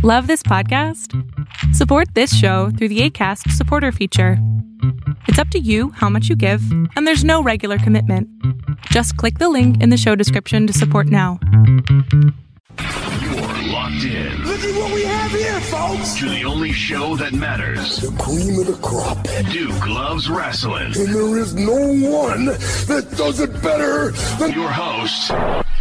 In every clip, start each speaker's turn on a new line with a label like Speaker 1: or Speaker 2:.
Speaker 1: Love this podcast? Support this show through the Acast supporter feature. It's up to you how much you give, and there's no regular commitment. Just click the link in the show description to support now.
Speaker 2: You're locked in.
Speaker 3: Look at what we have here, folks.
Speaker 2: To the only show that matters.
Speaker 3: The cream of the crop.
Speaker 2: Duke loves wrestling.
Speaker 3: And there is no one that does it better than
Speaker 2: your host.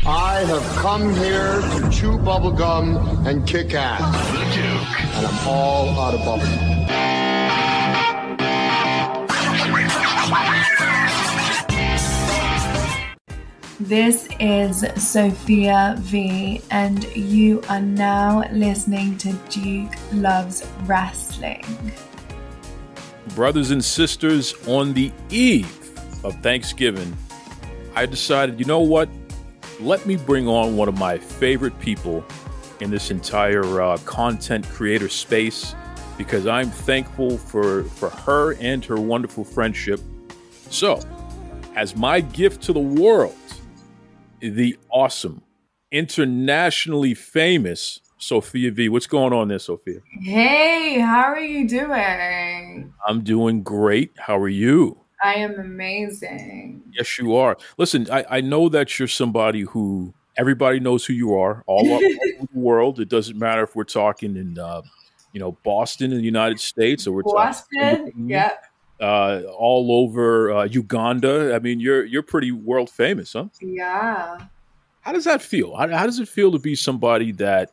Speaker 4: I have come here to chew bubblegum and kick ass.
Speaker 2: The Duke.
Speaker 4: And I'm all out of bubblegum.
Speaker 5: This is Sophia Vee, and you are now listening to Duke Loves Wrestling.
Speaker 6: Brothers and sisters, on the eve of Thanksgiving, I decided, you know what? Let me bring on one of my favorite people in this entire content creator space, because I'm thankful for her and her wonderful friendship. So, as my gift to the world, the awesome, internationally famous Sophia Vee. What's going on there, Sophia?
Speaker 5: Hey, how are you doing?
Speaker 6: I'm doing great. How are you?
Speaker 5: I am amazing.
Speaker 6: Yes, you are. Listen, I know that you're somebody who everybody knows who you are all over the world. It doesn't matter if we're talking in, Boston in the United States, or we're
Speaker 5: Boston, yeah.
Speaker 6: All over Uganda. I mean, you're pretty world famous, huh?
Speaker 5: Yeah.
Speaker 6: How does that feel? How does it feel to be somebody that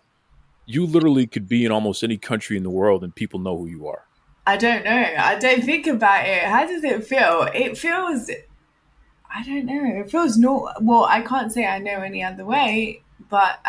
Speaker 6: you literally could be in almost any country in the world and people know who you are?
Speaker 5: I don't know. I don't think about it. How does it feel? It feels, I don't know. It feels well, I can't say I know any other way, but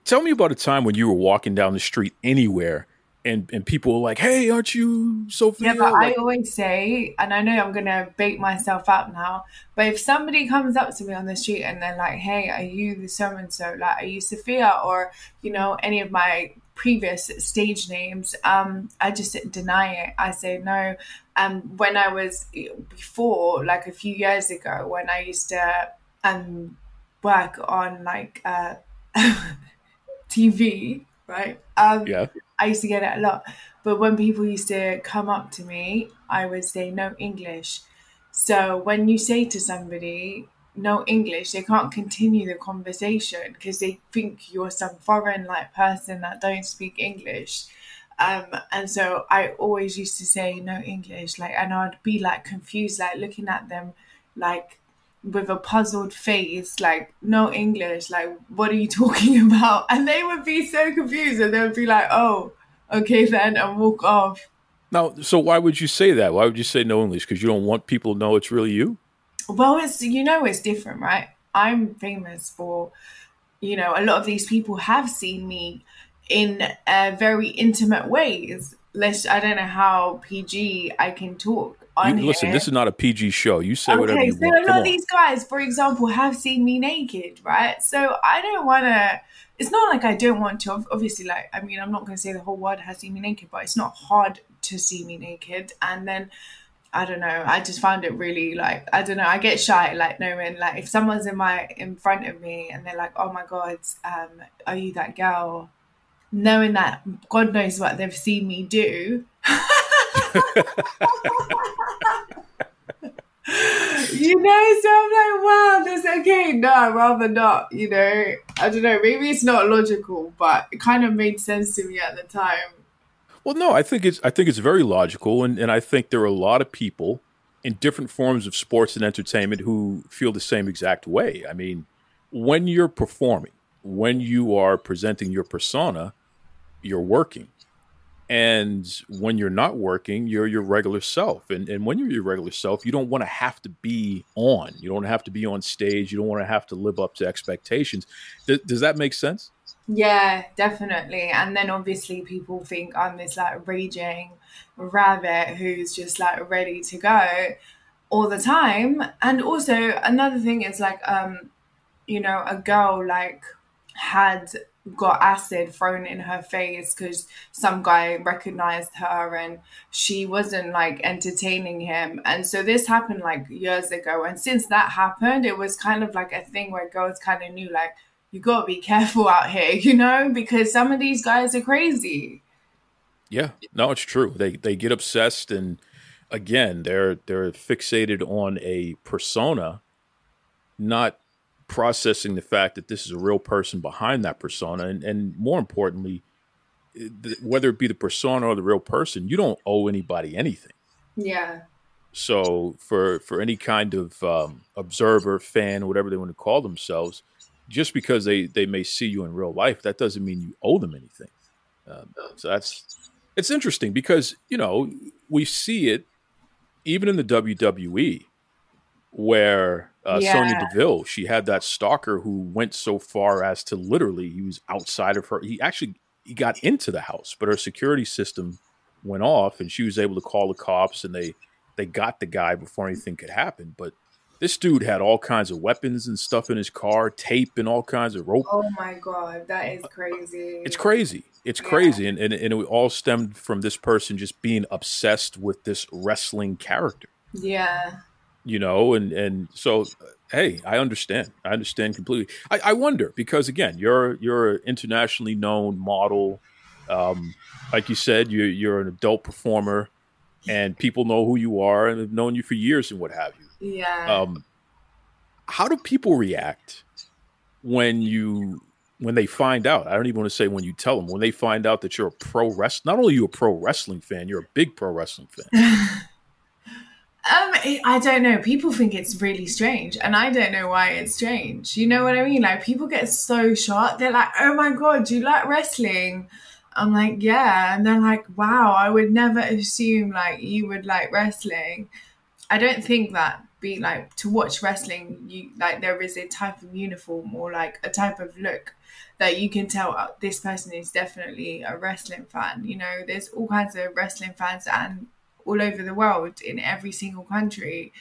Speaker 6: tell me about a time when you were walking down the street anywhere and people were like, "Hey, aren't you Sophia?"
Speaker 5: Yeah, but I always say, and I know I'm going to bait myself out now, but if somebody comes up to me on the street and they're like, "Hey, are you the so-and-so? Like, are you Sophia?" Or, any of my previous stage names, I just deny it. I say no. When I was before, like a few years ago, when I used to work on TV, right?
Speaker 6: Yeah.
Speaker 5: I used to get it a lot. But when people used to come up to me, I would say no English. So when you say to somebody no English, they can't continue the conversation because they think you're some foreign person that don't speak English. And so I always used to say no English, and I'd be confused, looking at them with a puzzled face, no English, what are you talking about? And they would be so confused, and they would be like, oh, okay then, and walk off.
Speaker 6: Now, so why would you say that? Why would you say no English? Because you don't want people to know it's really you?
Speaker 5: Well, it's different, right? I'm famous for, a lot of these people have seen me in very intimate ways. I don't know how PG I can talk.
Speaker 6: Listen, this is not a PG show. You say whatever you want.
Speaker 5: Okay, so a lot of these guys, for example, have seen me naked, right? So I don't want to. It's not like I don't want to. Obviously, I'm not going to say the whole world has seen me naked, but it's not hard to see me naked. And then, I don't know. I just found it really I don't know. I get shy, knowing if someone's in front of me and they're like, "Oh my God, are you that girl?" Knowing that God knows what they've seen me do. So I'm like, wow, that's okay. No, I'd rather not, I don't know, maybe it's not logical, but it kind of made sense to me at the time.
Speaker 6: Well, no, I think it's very logical, and I think there are a lot of people in different forms of sports and entertainment who feel the same exact way. I mean, when you're performing, when you are presenting your persona, you're working. And when you're not working, you're your regular self. And when you're your regular self, you don't want to have to be on. You don't have to be on stage. You don't want to have to live up to expectations. Does that make sense?
Speaker 5: Yeah, definitely. And then obviously people think I'm this raging rabbit who's just ready to go all the time. And also another thing is a girl had got acid thrown in her face because some guy recognized her and she wasn't entertaining him. And so this happened years ago. And since that happened, it was kind of a thing where girls kind of knew you got to be careful out here, you know, because some of these guys are crazy.
Speaker 6: Yeah, no, it's true. They get obsessed, and again, they're fixated on a persona, not processing the fact that this is a real person behind that persona, and more importantly, whether it be the persona or the real person, you don't owe anybody anything.
Speaker 5: Yeah.
Speaker 6: So for any kind of observer, fan, whatever they want to call themselves, just because they may see you in real life, that doesn't mean you owe them anything. So it's interesting because, you know, we see it even in the WWE where Sonya Deville, she had that stalker who went so far as to literally, he was outside of her. He got into the house, but her security system went off and she was able to call the cops and they got the guy before anything could happen. But this dude had all kinds of weapons and stuff in his car, tape and all kinds of rope.
Speaker 5: Oh my God, that is crazy.
Speaker 6: It's crazy. It's crazy. And it all stemmed from this person just being obsessed with this wrestling character.
Speaker 5: Yeah.
Speaker 6: You know, and so, hey, I understand. I understand completely. I wonder, because again, you're an internationally known model. Like you said, you're an adult performer and people know who you are and have known you for years and what have you.
Speaker 5: Yeah.
Speaker 6: How do people react when they find out? I don't even want to say when you tell them, when they find out that you're a pro wrestler. Not only are you a pro wrestling fan, you're a big pro wrestling fan.
Speaker 5: I don't know. People think it's really strange, and I don't know why it's strange. You know what I mean? Like, people get so shocked. They're like, "Oh my God, do you like wrestling?" I'm like, "Yeah," and they're like, "Wow, I would never assume like you would like wrestling." I don't think that to watch wrestling, you like there is a type of uniform or like a type of look that you can tell this person is definitely a wrestling fan. You know, there's all kinds of wrestling fans and all over the world in every single country.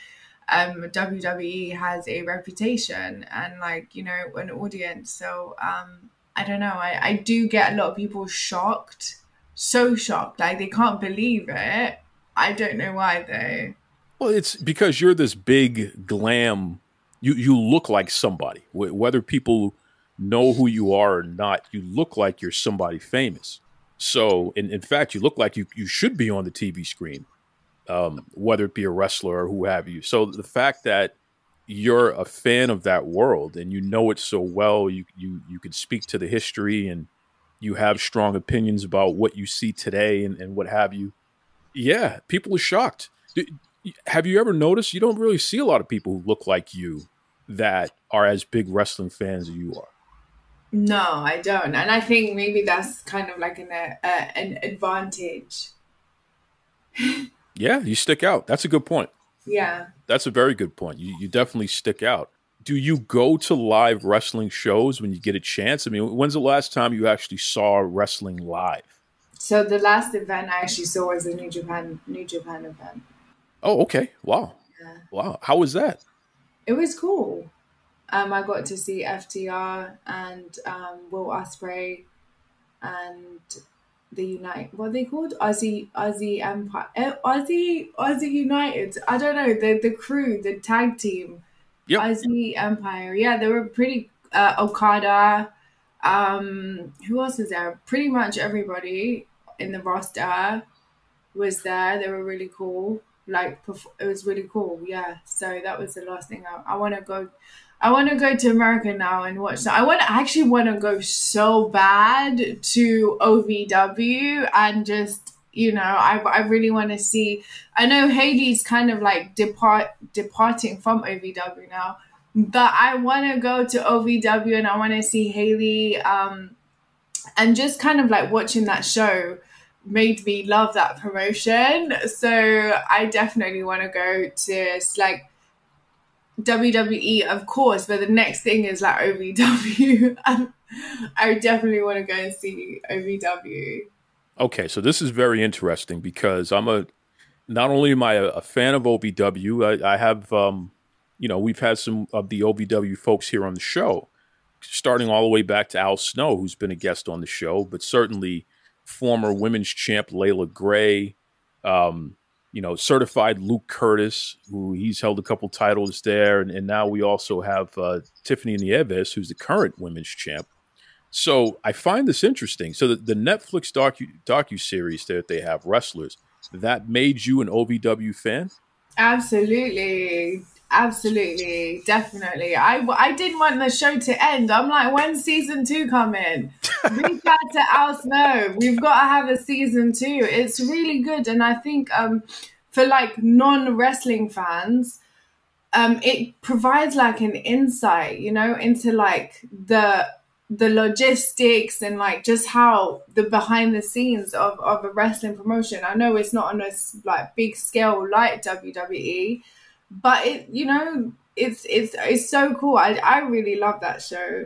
Speaker 5: WWE has a reputation and like, you know, an audience. So I don't know. I do get a lot of people shocked, so shocked, like they can't believe it. I don't know why though.
Speaker 6: Well, it's because you're this big glam. You look like somebody. Whether people know who you are or not, you look like you're somebody famous. So, in fact, you look like you should be on the TV screen, whether it be a wrestler or who have you. So the fact that you're a fan of that world and you know it so well, you can speak to the history and you have strong opinions about what you see today and what have you. Yeah, people are shocked. Have you ever noticed you don't really see a lot of people who look like you that are as big wrestling fans as you are?
Speaker 5: No, I don't. And I think maybe that's kind of like an advantage.
Speaker 6: Yeah, you stick out. That's a good point.
Speaker 5: Yeah.
Speaker 6: That's a very good point. You definitely stick out. Do you go to live wrestling shows when you get a chance? I mean, when's the last time you actually saw wrestling live?
Speaker 5: So the last event I actually saw was a New Japan event.
Speaker 6: Oh, okay. Wow.
Speaker 5: Yeah.
Speaker 6: Wow. How was that?
Speaker 5: It was cool. I got to see FTR and Will Ospreay and the Unite. What are they called? Aussie Empire. Aussie United. I don't know. The crew, the tag team.
Speaker 6: Yep.
Speaker 5: Aussie Empire. Yeah, they were pretty. Okada. Who else is there? Pretty much everybody in the roster was there. They were really cool. Like, it was really cool. Yeah. So that was the last thing. I want to go. I want to go to America now and watch that. I actually want to go so bad to OVW and just, you know, I really want to see. I know Hayley's kind of like departing from OVW now, but I want to go to OVW and I want to see Hayley. And just kind of like watching that show made me love that promotion. So I definitely want to go to like WWE, of course, but the next thing is like OVW. I definitely want to go and see OVW.
Speaker 6: Okay, so this is very interesting because not only am I a fan of OVW, I have, you know, we've had some of the OVW folks here on the show, starting all the way back to Al Snow, who's been a guest on the show, but certainly former women's champ Layla Gray, certified Luke Curtis, who he's held a couple titles there. And now we also have Tiffany Nieves, who's the current women's champ. So I find this interesting. So the Netflix docu-series that they have, Wrestlers, that made you an OVW fan?
Speaker 5: Absolutely. Absolutely. Definitely. I didn't want the show to end. I'm like, when's season 2 coming? Reach out to Al Snow. We've got to have a season 2. It's really good. And I think for like non-wrestling fans, it provides like an insight, into like the logistics and like just how the behind the scenes of a wrestling promotion. I know it's not on a like big scale like WWE, but it's so cool. I really love that show.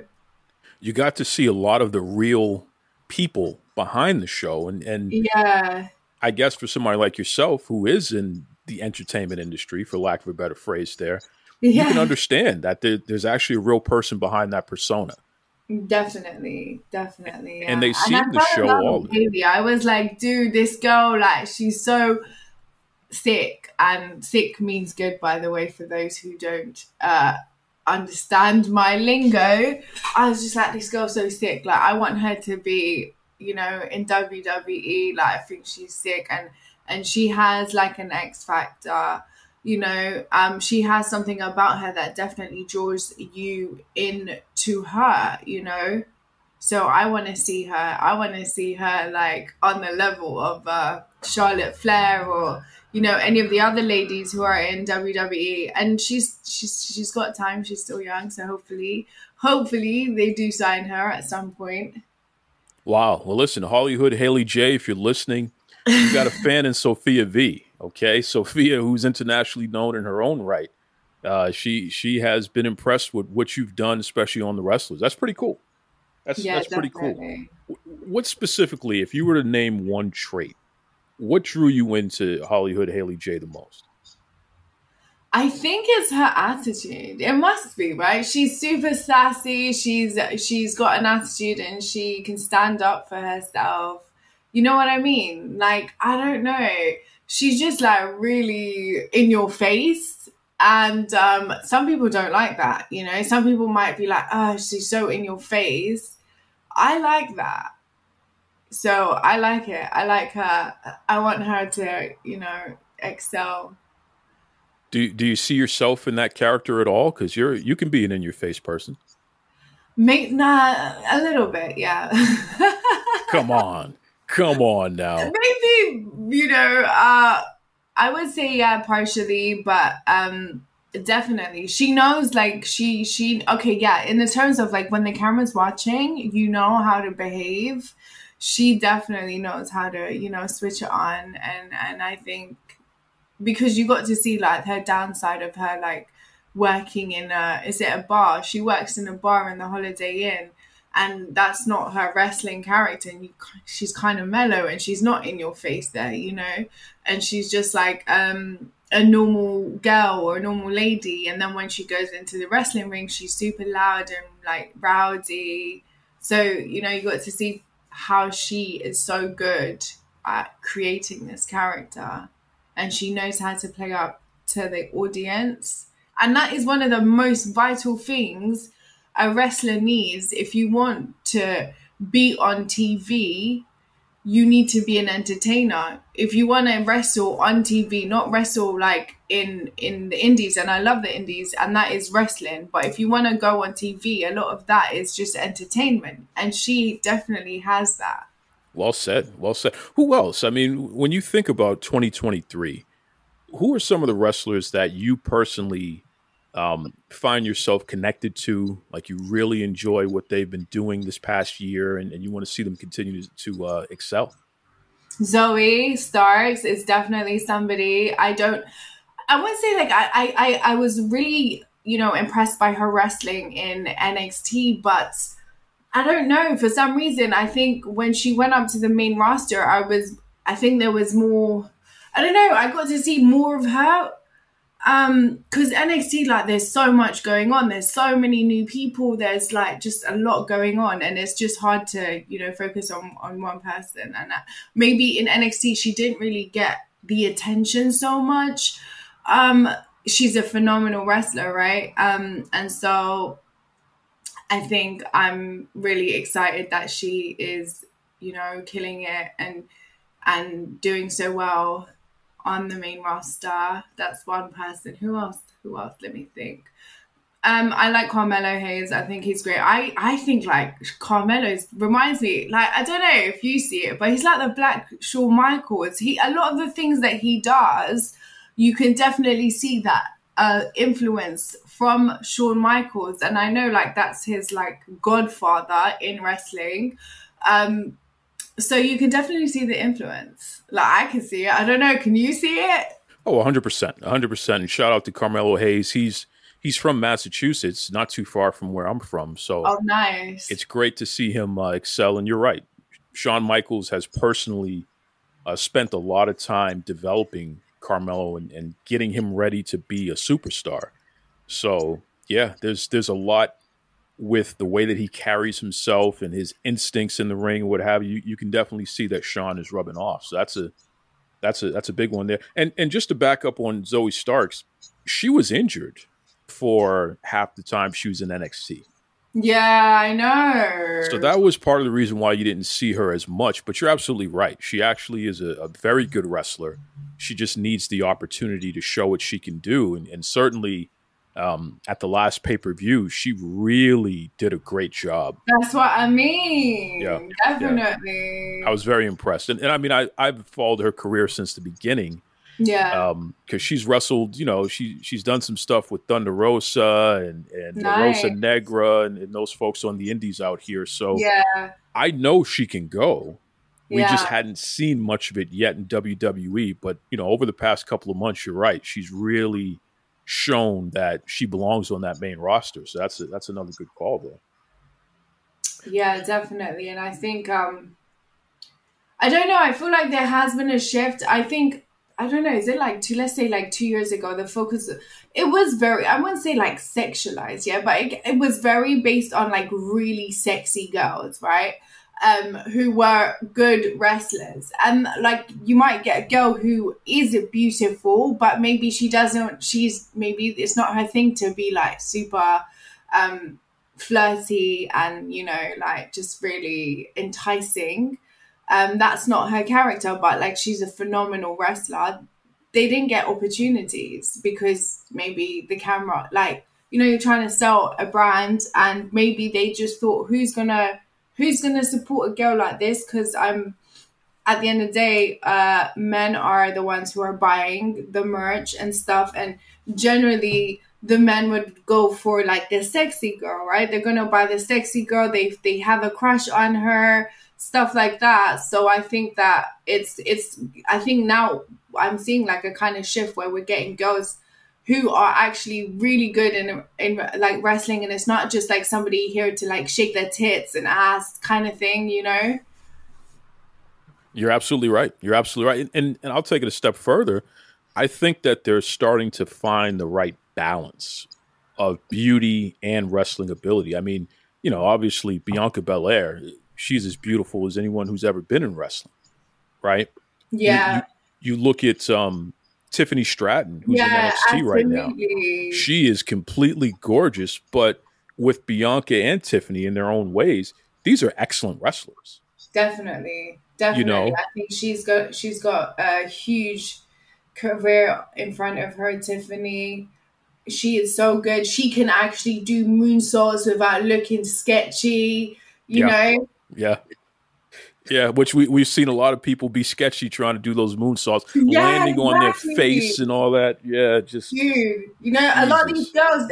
Speaker 6: You got to see a lot of the real people behind the show, and
Speaker 5: yeah,
Speaker 6: I guess for somebody like yourself who is in the entertainment industry, for lack of a better phrase, you can understand that there's actually a real person behind that persona.
Speaker 5: Definitely. Yeah.
Speaker 6: And they seem to show all of it.
Speaker 5: I was like, dude, this girl, like, she's so sick. And sick means good, by the way, for those who don't understand my lingo. I was just like, this girl's so sick. Like, I want her to be, in WWE. Like, I think she's sick. And she has, like, an X factor. She has something about her that definitely draws you into her, So I want to see her like on the level of Charlotte Flair or, any of the other ladies who are in WWE. And she's got time. She's still young. So hopefully they do sign her at some point. Wow.
Speaker 6: Well, listen, Hollyhood, Haley J, if you're listening, you got a fan in Sophia Vee. Okay, Sophia, who's internationally known in her own right, she has been impressed with what you've done, especially on the Wrestlers. That's pretty cool. That's pretty cool. What specifically, if you were to name one trait, what drew you into Hollyhood Haley J the most?
Speaker 5: I think it's her attitude. It must be, right? She's super sassy. She's got an attitude and she can stand up for herself. You know what I mean? Like, I don't know. She's just like really in your face. And some people don't like that, Some people might be like, oh, she's so in your face. I like that. So I like it. I like her. I want her to, excel.
Speaker 6: Do you see yourself in that character at all? Because you can be an in your face person.
Speaker 5: A little bit, yeah.
Speaker 6: Come on now.
Speaker 5: Maybe, I would say, yeah, partially, but definitely. She knows, like, okay, yeah, in the terms of, like, when the camera's watching, how to behave. She definitely knows how to, switch it on. And I think because you got to see, like, her downside of her, like, working in a bar? She works in a bar in the Holiday Inn. And that's not her wrestling character. And she's kind of mellow and she's not in your face there, And she's just like a normal girl or a normal lady. And then when she goes into the wrestling ring, she's super loud and like rowdy. So, you got to see how she is so good at creating this character. And she knows how to play up to the audience. And that is one of the most vital things a wrestler needs. If you want to be on TV, you need to be an entertainer. If you want to wrestle on TV, not wrestle like in the indies, and I love the indies, and that is wrestling. But if you want to go on TV, a lot of that is just entertainment. And she definitely has that.
Speaker 6: Well said. Who else? I mean, when you think about 2023, who are some of the wrestlers that you personally find yourself connected to, like you really enjoy what they've been doing this past year and you want to see them continue to excel?
Speaker 5: Zoey Starks is definitely somebody. I wouldn't say like I was really, impressed by her wrestling in NXT, but I don't know, for some reason, I think when she went up to the main roster, I think there was more, I don't know, I got to see more of her. Because NXT, like, there's so much going on. There's so many new people. There's like just a lot going on, and it's just hard to, focus on one person. And maybe in NXT she didn't really get the attention so much. She's a phenomenal wrestler, right? And so I think I'm really excited that she is, you know, killing it and doing so well on the main roster. That's one person. Who else? Let me think. I like Carmello Hayes. I think he's great. I think like Carmello reminds me, like, I don't know if you see it, but he's like the black Shawn Michaels. A lot of the things that he does, you can definitely see that influence from Shawn Michaels. And I know like that's his like godfather in wrestling. So you can definitely see the influence. Like I can see it. I don't know. Can you see it?
Speaker 6: Oh, 100%. 100%. And shout out to Carmello Hayes. He's from Massachusetts, not too far from where I'm from. So
Speaker 5: nice.
Speaker 6: It's great to see him excel. And you're right. Shawn Michaels has personally spent a lot of time developing Carmello and getting him ready to be a superstar. So, yeah, there's a lot with the way that he carries himself and his instincts in the ring and what have you. You can definitely see that Shawn is rubbing off. So that's a big one there. And just to back up on Zoey Starks, she was injured for half the time she was in NXT.
Speaker 5: Yeah, I know.
Speaker 6: So that was part of the reason why you didn't see her as much. But you're absolutely right. She actually is a very good wrestler. She just needs the opportunity to show what she can do. And certainly at the last pay-per-view, she really did a great job.
Speaker 5: That's what I mean.
Speaker 6: Yeah,
Speaker 5: definitely.
Speaker 6: Yeah. I was very impressed. And I mean, I've followed her career since the beginning.
Speaker 5: Yeah.
Speaker 6: Because she's wrestled, you know, she's done some stuff with Thunder Rosa and
Speaker 5: Nice.
Speaker 6: Rosa Negra and those folks on the indies out here. So
Speaker 5: yeah.
Speaker 6: I know she can go. We
Speaker 5: Yeah.
Speaker 6: just hadn't seen much of it yet in WWE. But, you know, over the past couple of months, you're right. She's really shown that she belongs on that main roster. So that's another good call there.
Speaker 5: Yeah, definitely. And I think, I don't know, I feel like there has been a shift. I think, I don't know, is it like let's say like 2 years ago, the focus, it was very, I wouldn't say like sexualized, yeah, but it was very based on like really sexy girls, right? Who were good wrestlers. And like you might get a girl who is beautiful, but maybe maybe it's not her thing to be like super flirty and, you know, like just really enticing. That's not her character, but like she's a phenomenal wrestler. They didn't get opportunities because maybe the camera, like, you know, you're trying to sell a brand and maybe they just thought, who's gonna support a girl like this? Because at the end of the day, men are the ones who are buying the merch and stuff, and generally the men would go for like the sexy girl, right? They're gonna buy the sexy girl. They have a crush on her, stuff like that. So I think that I think now I'm seeing like a kind of shift where we're getting girls who are actually really good in like wrestling, and it's not just like somebody here to like shake their tits and ass kind of thing, you know?
Speaker 6: You're absolutely right. You're absolutely right. And I'll take it a step further. I think that they're starting to find the right balance of beauty and wrestling ability. I mean, you know, obviously Bianca Belair, she's as beautiful as anyone who's ever been in wrestling, right?
Speaker 5: Yeah.
Speaker 6: You look at Tiffany Stratton, who's in NXT
Speaker 5: absolutely.
Speaker 6: right now. She is completely gorgeous, but with Bianca and Tiffany in their own ways, these are excellent wrestlers.
Speaker 5: Definitely.
Speaker 6: You know?
Speaker 5: I think she's got a huge career in front of her, Tiffany. She is so good. She can actually do moonsaults without looking sketchy, you know?
Speaker 6: Yeah. Yeah, which we've seen a lot of people be sketchy trying to do those moonsaults, landing on their face and all that. Yeah, just
Speaker 5: dude. You know, a lot of these girls,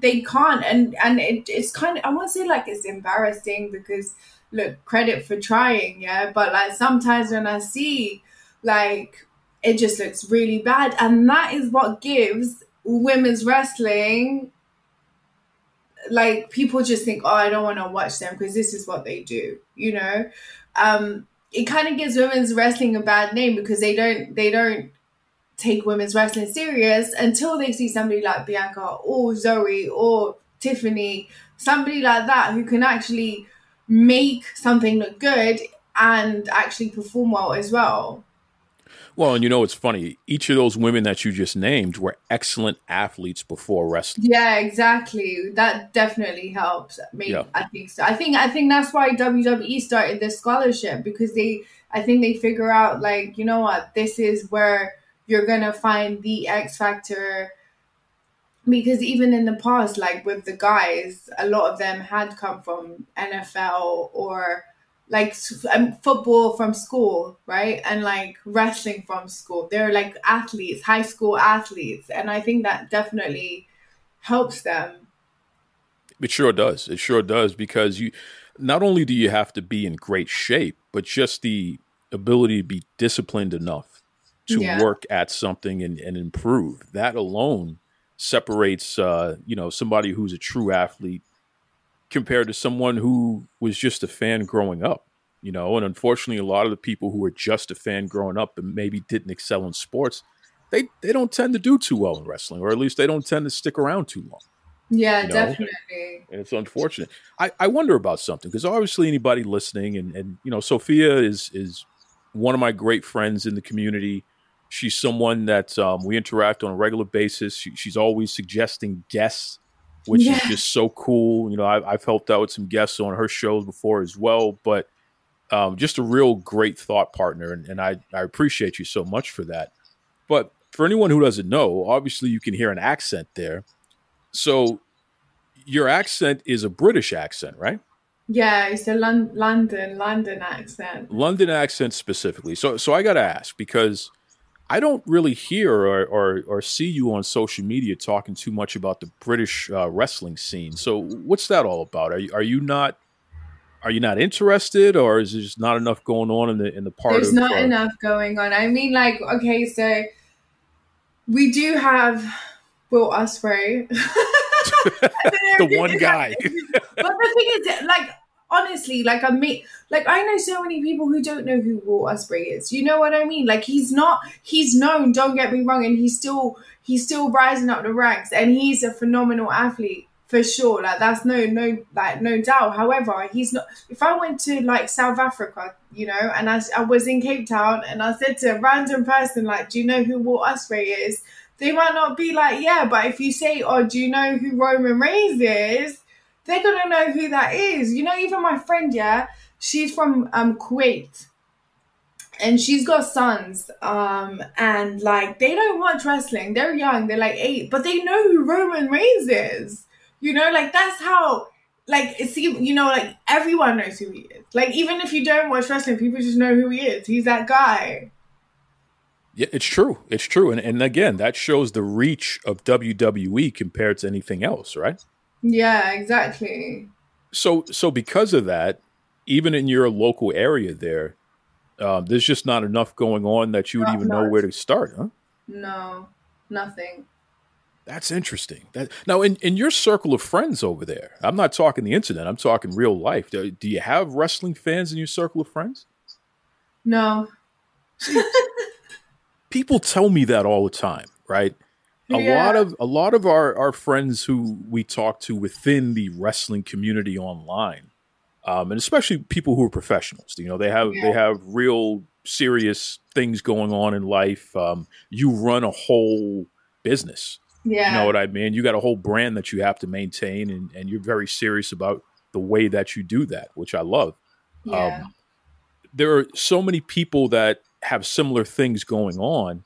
Speaker 5: they can't, and it's kind of, I won't say like it's embarrassing because look, credit for trying, yeah. But like sometimes when I see, like, it just looks really bad, and that is what gives women's wrestling. Like people just think, oh, I don't want to watch them because this is what they do, you know. It kind of gives women's wrestling a bad name because they don't take women's wrestling serious until they see somebody like Bianca or Zoey or Tiffany, somebody like that who can actually make something look good and actually perform well as well.
Speaker 6: Well, and it's funny. Each of those women that you just named were excellent athletes before wrestling.
Speaker 5: Yeah, exactly. That definitely helps.
Speaker 6: Yeah.
Speaker 5: I think so. I think that's why WWE started this scholarship, because I think they figure out, like, you know what, this is where you're gonna find the X factor. Because even in the past, like with the guys, a lot of them had come from NFL or like football from school, right? And like wrestling from school. They're like athletes, high school athletes. And I think that definitely helps them.
Speaker 6: It sure does. It sure does, because you not only do you have to be in great shape, but just the ability to be disciplined enough to work at something and improve. That alone separates, somebody who's a true athlete compared to someone who was just a fan growing up, and unfortunately a lot of the people who were just a fan growing up and maybe didn't excel in sports, they don't tend to do too well in wrestling, or at least they don't tend to stick around too long.
Speaker 5: Yeah, definitely.
Speaker 6: And it's unfortunate. I wonder about something, because obviously anybody listening, and Sophia is one of my great friends in the community. She's someone that we interact on a regular basis. She's always suggesting guests, which is just so cool. I've helped out with some guests on her shows before as well, but just a real great thought partner. And I appreciate you so much for that. But for anyone who doesn't know, obviously you can hear an accent there. So your accent is a British accent, right?
Speaker 5: Yeah, it's a London accent.
Speaker 6: London accent specifically. So I got to ask, because I don't really hear or see you on social media talking too much about the British wrestling scene. So what's that all about? Are you not interested, or is there just not enough going on in the part?
Speaker 5: There's not enough going on. I mean, like, okay, so we do have Will Ospreay.
Speaker 6: The one guy.
Speaker 5: But the thing is, like, honestly, like, I know so many people who don't know who Will Ospreay is. You know what I mean? Like, he's known, don't get me wrong, and he's still rising up the ranks, and he's a phenomenal athlete for sure. Like, that's no doubt. However, he's not. If I went to like South Africa, and I was in Cape Town, and I said to a random person, like, do you know who Will Ospreay is? They might not be like, yeah, but if you say, oh, do you know who Roman Reigns is? They're going to know who that is. Even my friend, she's from Kuwait. And she's got sons. And, like, they don't watch wrestling. They're young. They're, like, 8. But they know who Roman Reigns is. Like, that's how, like, like, everyone knows who he is. Like, even if you don't watch wrestling, people just know who he is. He's that guy.
Speaker 6: Yeah, it's true. It's true. And again, that shows the reach of WWE compared to anything else, right?
Speaker 5: Yeah, exactly.
Speaker 6: So because of that, even in your local area there, there's just not enough going on that you would even know where to start, huh?
Speaker 5: No, nothing.
Speaker 6: That's interesting. Now, in your circle of friends over there, I'm not talking the internet, I'm talking real life. Do you have wrestling fans in your circle of friends?
Speaker 5: No.
Speaker 6: People tell me that all the time, right? A lot of our friends who we talk to within the wrestling community online, and especially people who are professionals, they have real serious things going on in life. You run a whole business.
Speaker 5: Yeah.
Speaker 6: You know what I mean? You got a whole brand that you have to maintain, and you're very serious about the way that you do that, which I love.
Speaker 5: Yeah.
Speaker 6: There are so many people that have similar things going on,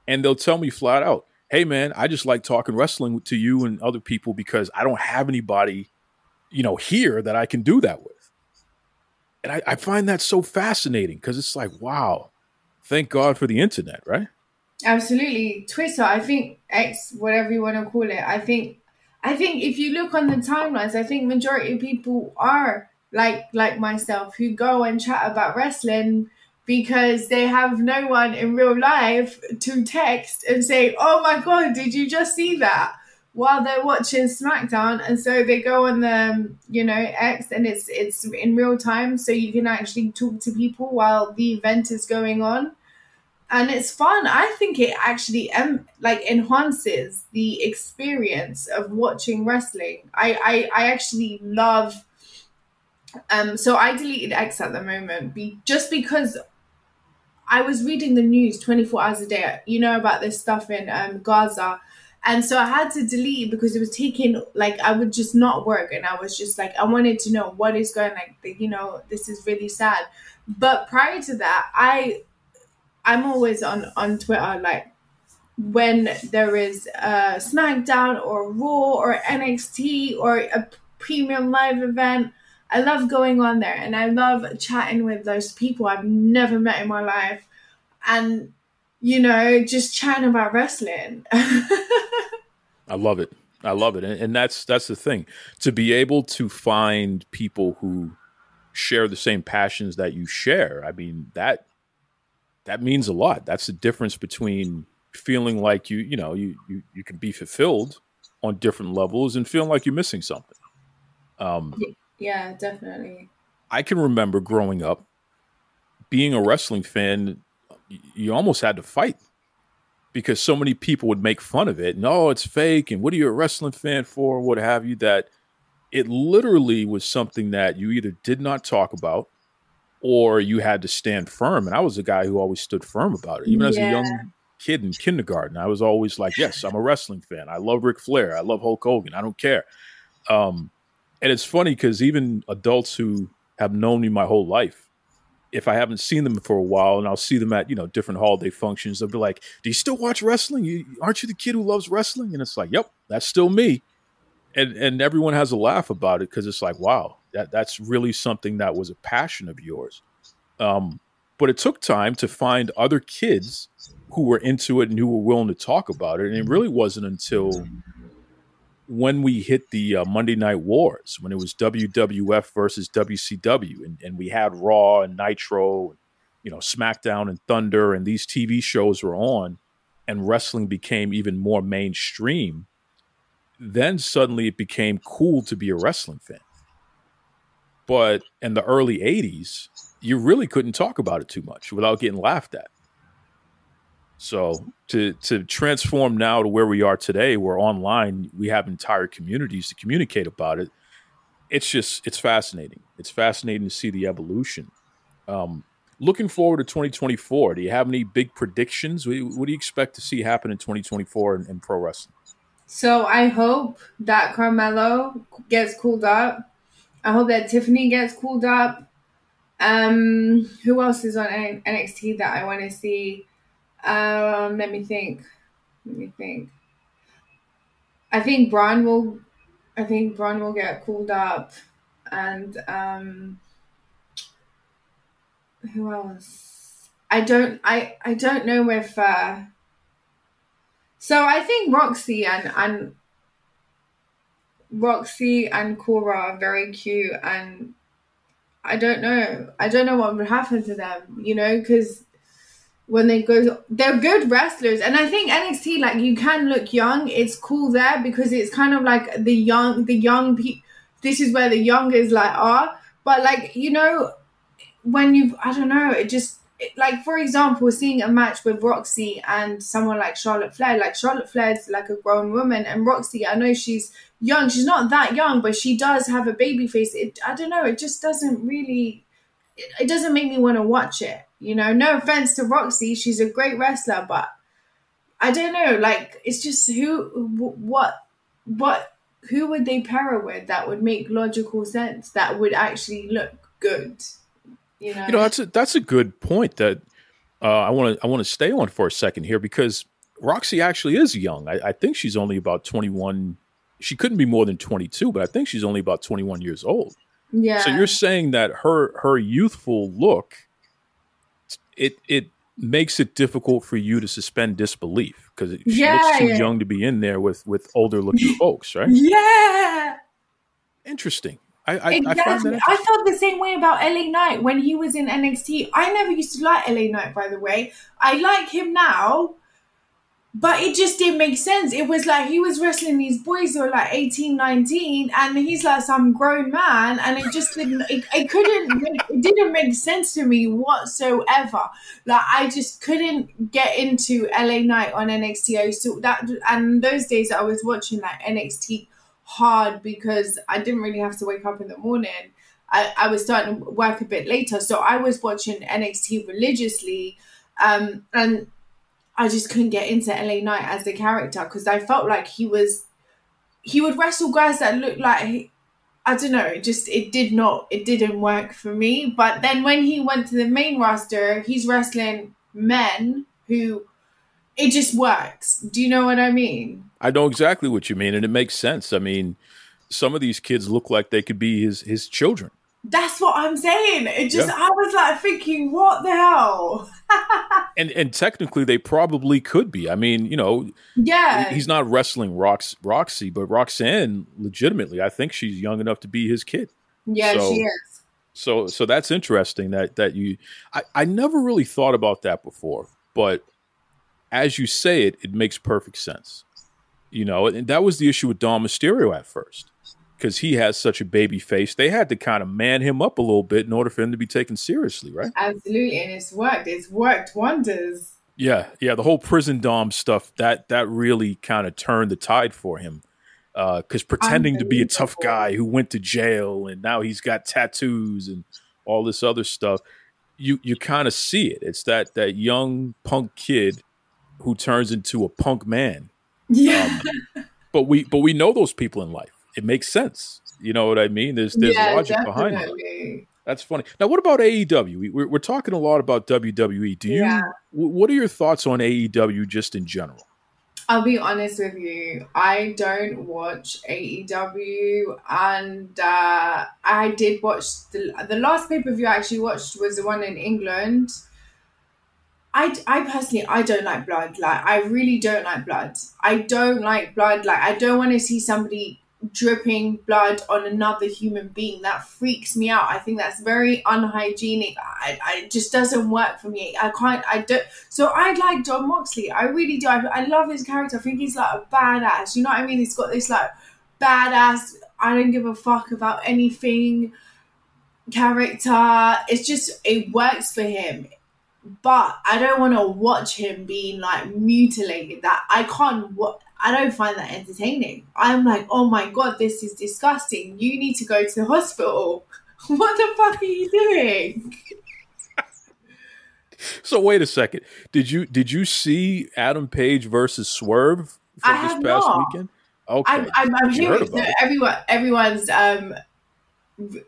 Speaker 6: and they'll tell me flat out, hey man, I just like talking wrestling to you and other people because I don't have anybody, here that I can do that with. And I find that so fascinating, because it's like, wow, thank God for the internet, right?
Speaker 5: Absolutely. Twitter, I think X, whatever you want to call it, I think if you look on the timelines, I think majority of people are like myself, who go and chat about wrestling because they have no one in real life to text and say, oh my God, did you just see that? While they're watching SmackDown. And so they go on the, X, and it's in real time. So you can actually talk to people while the event is going on. And it's fun. I think it actually enhances the experience of watching wrestling. I actually love. So I deleted X at the moment just because I was reading the news 24 hours a day, about this stuff in Gaza. And so I had to delete because it was taking, like, I would just not work. And I was just like, I wanted to know what is going, like, this is really sad. But prior to that, I'm always on Twitter, like, when there is a SmackDown or Raw or NXT or a premium live event, I love going on there and I love chatting with those people I've never met in my life and, just chatting about wrestling.
Speaker 6: I love it. I love it. And that's the thing. To be able to find people who share the same passions that you share, I mean, that means a lot. That's the difference between feeling like you can be fulfilled on different levels and feeling like you're missing something.
Speaker 5: Yeah, definitely.
Speaker 6: I can remember growing up, being a wrestling fan, you almost had to fight because so many people would make fun of it. And, oh, it's fake. And what are you a wrestling fan for? What have you, that it literally was something that you either did not talk about or you had to stand firm. And I was a guy who always stood firm about it. Even as a young kid in kindergarten, I was always like, yes, I'm a wrestling fan. I love Ric Flair. I love Hulk Hogan. I don't care. And it's funny because even adults who have known me my whole life, if I haven't seen them for a while and I'll see them at, different holiday functions, they'll be like, do you still watch wrestling? Aren't you the kid who loves wrestling? And it's like, yep, that's still me. And everyone has a laugh about it because it's like, wow, that's really something that was a passion of yours. But it took time to find other kids who were into it and who were willing to talk about it. And it really wasn't until when we hit the Monday Night Wars, when it was WWF versus WCW, and we had Raw and Nitro, SmackDown and Thunder, and these TV shows were on, and wrestling became even more mainstream, then suddenly it became cool to be a wrestling fan. But in the early 80s, you really couldn't talk about it too much without getting laughed at. So to transform now to where we are today, where online we have entire communities to communicate about it, it's fascinating. It's fascinating to see the evolution. Looking forward to 2024, do you have any big predictions? What do you expect to see happen in 2024 in pro wrestling?
Speaker 5: So I hope that Carmello gets called up. I hope that Tiffany gets called up. Who else is on NXT that I want to see? Let me think. I think Braun will get called up, and who else? I don't know if. So I think Roxy and Cora are very cute, and I don't know what would happen to them, because when they're good wrestlers. And I think NXT, like, you can look young. It's cool there because it's kind of like the young people. This is where the youngers are. But like, when I don't know, like, for example, seeing a match with Roxy and someone like Charlotte Flair. Like, Charlotte Flair's like a grown woman, and Roxy, I know she's young. She's not that young, but she does have a baby face. I don't know. It just doesn't really. It doesn't make me want to watch it. No offense to Roxy, she's a great wrestler, but I don't know. Like, it's just who would they pair her with that would make logical sense, that would actually look good.
Speaker 6: That's a good point that I want to stay on for a second here, because Roxy actually is young. I think she's only about 21. She couldn't be more than 22, but I think she's only about 21 years old.
Speaker 5: Yeah.
Speaker 6: So you're saying that her youthful look, it makes it difficult for you to suspend disbelief because she looks too young to be in there with older looking folks, right?
Speaker 5: Yeah.
Speaker 6: Interesting.
Speaker 5: Exactly.
Speaker 6: I find that
Speaker 5: I felt the same way about LA Knight when he was in NXT. I never used to like LA Knight, by the way. I like him now, but it just didn't make sense. It was like he was wrestling these boys who were like 18, 19, and he's like some grown man, and it just didn't, it didn't make sense to me whatsoever. Like, I just couldn't get into LA Knight on NXT. I used to, and those days I was watching like NXT hard because I didn't really have to wake up in the morning. I was starting to work a bit later. So I was watching NXT religiously. And I just couldn't get into LA Knight as the character because I felt like he would wrestle guys that looked like, I don't know, it didn't work for me. But then when he went to the main roster, he's wrestling men who, it just works. Do you know what I mean?
Speaker 6: I know exactly what you mean, and it makes sense. I mean, some of these kids look like they could be his children.
Speaker 5: That's what I'm saying. I was like thinking, what the hell?
Speaker 6: and technically, they probably could be. I mean, he's not wrestling Roxy, but Roxanne, legitimately, I think she's young enough to be his kid.
Speaker 5: Yeah, she is.
Speaker 6: So that's interesting that you. I never really thought about that before, but as you say it makes perfect sense. And that was the issue with Dom Mysterio at first. Because he has such a baby face, they had to kind of man him up a little bit in order for him to be taken seriously, right?
Speaker 5: Absolutely, and it's worked. It's worked wonders.
Speaker 6: Yeah. The whole prison Dom stuff that really kind of turned the tide for him. Because pretending to be a tough guy who went to jail and now he's got tattoos and all this other stuff, you kind of see it. It's that young punk kid who turns into a punk man.
Speaker 5: Yeah.
Speaker 6: But we know those people in life. It makes sense. You know what I mean? There's logic behind it. That's funny. Now, what about AEW? We're talking a lot about WWE. What are your thoughts on AEW just in general?
Speaker 5: I'll be honest with you. I don't watch AEW, and I did watch the last pay-per-view I actually watched was the one in England. I personally, I don't like blood. Like, I really don't like blood. I don't like blood. Like, I don't want to see somebody dripping blood on another human being. That freaks me out. I think that's very unhygienic. It just doesn't work for me. I don't. So I like Jon Moxley. I really do. I love his character. I think he's like a badass. You know what I mean? He's got this like badass, I don't give a fuck about anything character. It's just, it works for him. But I don't want to watch him being like mutilated. That I don't find that entertaining. I'm like, oh my God, this is disgusting. You need to go to the hospital. What the fuck are you doing?
Speaker 6: So wait a second. Did you see Adam Page versus Swerve from this past weekend? Okay.
Speaker 5: I'm hearing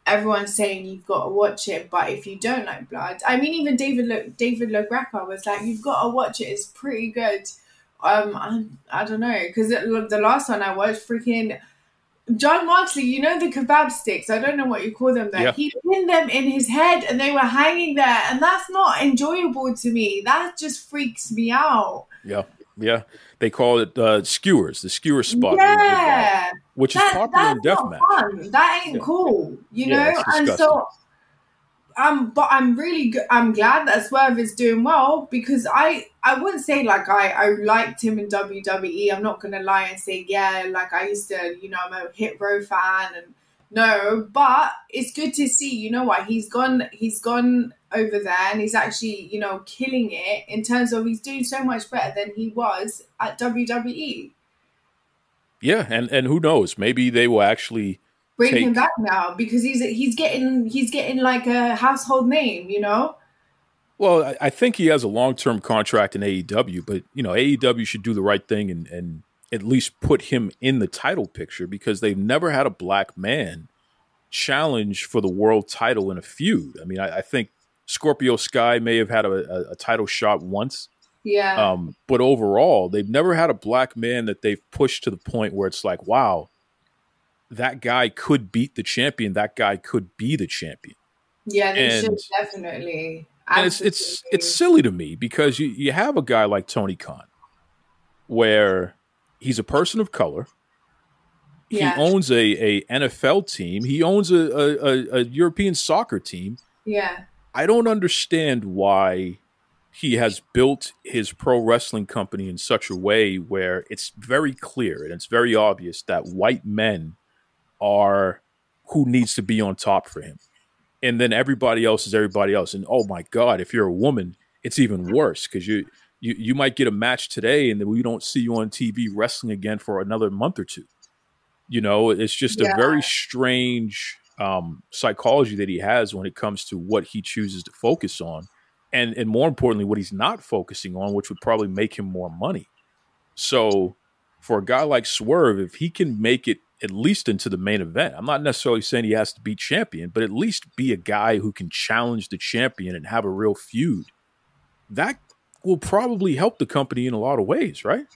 Speaker 5: everyone's saying you've got to watch it, but if you don't like blood, I mean, even David LaGreca was like, you've got to watch it. It's pretty good. I don't know, because the last one I watched, freaking Jon Moxley, you know, the kebab sticks, I don't know what you call them there. Yeah. He pinned them in his head and they were hanging there, and that's not enjoyable to me. That just freaks me out.
Speaker 6: Yeah. They call it skewers, the skewer spot.
Speaker 5: Yeah.
Speaker 6: Which is popular in deathmatch.
Speaker 5: That ain't cool, you know? And so, but I'm really good. I'm glad that Swerve is doing well, because I wouldn't say like I liked him in WWE. I'm not going to lie and say, yeah, like I used to, you know, I'm a Hit Row fan, and no, but it's good to see, you know what, he's gone over there and he's actually, you know, killing it in terms of he's doing so much better than he was at WWE. Yeah,
Speaker 6: and who knows? Maybe they will actually
Speaker 5: bring him back now, because he's getting like a household name, you know.
Speaker 6: Well, I think he has a long-term contract in AEW, but you know, AEW should do the right thing and at least put him in the title picture, because they've never had a black man challenge for the world title in a feud. I mean, I think Scorpio Sky may have had a title shot once.
Speaker 5: Yeah.
Speaker 6: But overall, they've never had a black man that they've pushed to the point where it's like, wow, that guy could beat the champion. That guy could be the champion.
Speaker 5: Yeah, they should definitely.
Speaker 6: Absolutely. And it's silly to me, because you have a guy like Tony Khan, where he's a person of color. He owns a NFL team. He owns a European soccer team.
Speaker 5: Yeah.
Speaker 6: I don't understand why he has built his pro wrestling company in such a way where it's very clear and it's very obvious that white men are who needs to be on top for him. And then everybody else is everybody else. And oh my God, if you're a woman, it's even worse, because you might get a match today and then we don't see you on TV wrestling again for another month or two. You know, it's just a very strange psychology that he has when it comes to what he chooses to focus on, and more importantly, what he's not focusing on, which would probably make him more money. So for a guy like Swerve, if he can make it at least into the main event, I'm not necessarily saying he has to be champion, but at least be a guy who can challenge the champion and have a real feud. That will probably help the company in a lot of ways, right?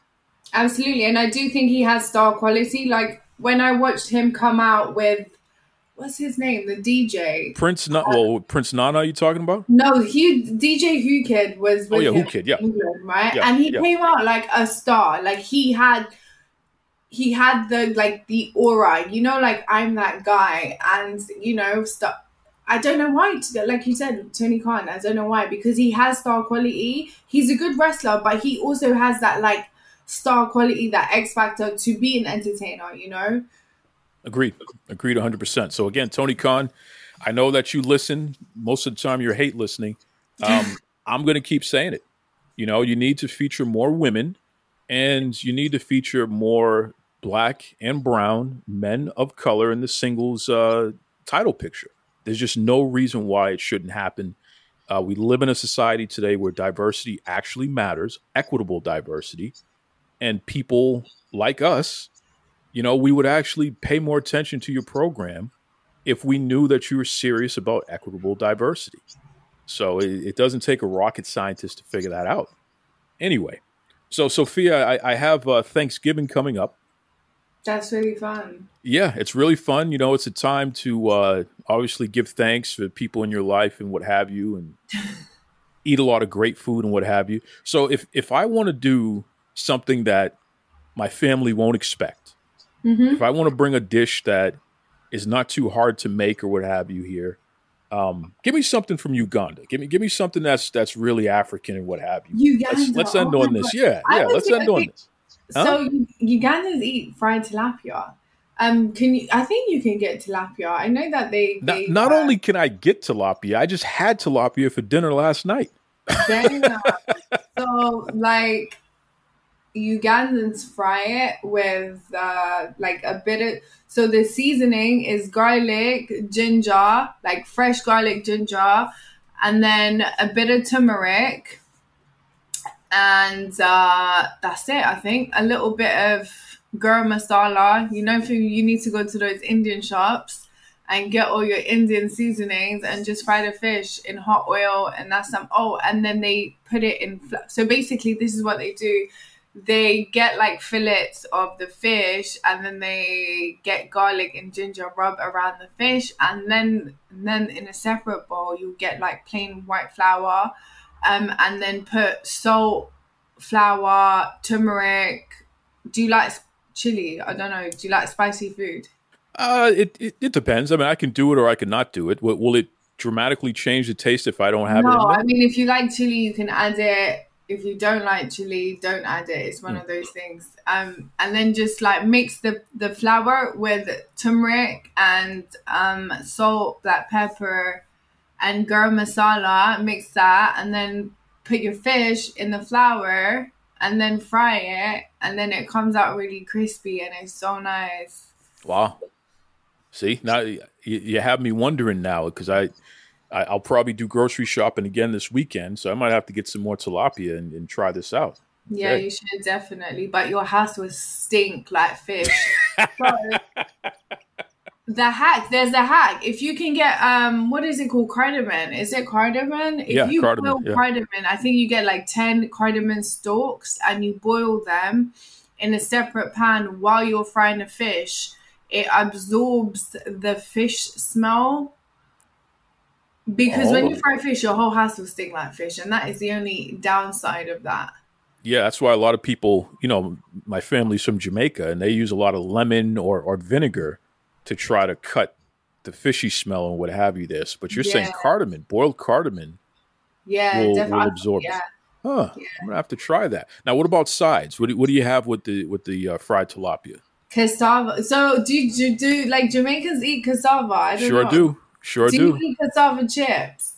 Speaker 5: Absolutely. And I do think he has star quality. Like when I watched him come out with, what's his name? The DJ.
Speaker 6: Prince Nana, you talking about?
Speaker 5: No, DJ Who Kid was with
Speaker 6: Who
Speaker 5: him
Speaker 6: Kid, yeah.
Speaker 5: in England, right?
Speaker 6: Yeah,
Speaker 5: and he came out like a star. Like he had the aura, like I'm that guy. And, I don't know why, like you said, Tony Khan, I don't know why, because he has star quality. He's a good wrestler, but he also has that like star quality, that X factor to be an entertainer, Agreed
Speaker 6: 100%. So again, Tony Khan, I know that you listen. Most of the time you hate listening. I'm going to keep saying it. You need to feature more women, and you need to feature more Black and brown men of color in the singles title picture. There's just no reason why it shouldn't happen. We live in a society today where diversity actually matters, equitable diversity, and people like us, we would actually pay more attention to your program if we knew that you were serious about equitable diversity. So it doesn't take a rocket scientist to figure that out. Anyway, so Sophia, I have Thanksgiving coming up.
Speaker 5: That's really fun.
Speaker 6: Yeah, it's really fun. It's a time to obviously give thanks for people in your life and what have you, and eat a lot of great food and what have you. So if I want to do something that my family won't expect, if I want to bring a dish that is not too hard to make or what have you here, give me something from Uganda. Give me something that's really African and what have you.
Speaker 5: Uganda.
Speaker 6: Let's end on this. Yeah, let's end on this. Huh?
Speaker 5: So Ugandans eat fried tilapia. I think you can get tilapia. I know that they
Speaker 6: not only can I get tilapia, I just had tilapia for dinner last night.
Speaker 5: So like Ugandans fry it with like a bit of, so the seasoning is garlic, ginger, like fresh garlic, ginger, and then a bit of turmeric. And that's it, I think. A little bit of garam masala. If you need to go to those Indian shops and get all your Indian seasonings and just fry the fish in hot oil, and that's and then they put it in. So basically, this is what they do. They get like fillets of the fish, and then they get garlic and ginger rub around the fish, and then in a separate bowl you'll get like plain white flour. And then put salt, flour, turmeric. Do you like chili? I don't know. Do you like spicy food?
Speaker 6: It depends. I mean, I can do it or I can not do it. Will it dramatically change the taste if I don't have it?
Speaker 5: No, I mean, if you like chili, you can add it. If you don't like chili, don't add it. It's one of those things. And then just like mix the flour with turmeric and salt, black pepper, and garam masala. Mix that, and then put your fish in the flour, and then fry it, and then it comes out really crispy, and it's so nice.
Speaker 6: Wow! See, now you have me wondering now, because I'll probably do grocery shopping again this weekend, so I might have to get some more tilapia and try this out.
Speaker 5: Yeah, you should definitely. But your house will stink like fish. There's a hack. If you can get what is it called? Cardamom. Is it cardamom? If you boil cardamom, I think you get like 10 cardamom stalks, and you boil them in a separate pan while you're frying the fish. It absorbs the fish smell. Because when you fry fish, your whole house will stink like fish, and that is the only downside of that.
Speaker 6: Yeah, that's why a lot of people, my family's from Jamaica, and they use a lot of lemon or vinegar to try to cut the fishy smell and what have you this. But you're saying cardamom, boiled cardamom will absorb it. Huh. Yeah. I'm going to have to try that. Now, what about sides? What do you have with the fried tilapia?
Speaker 5: Cassava. So do you do like Jamaicans eat cassava? I don't know.
Speaker 6: Sure do.
Speaker 5: Do you eat cassava chips?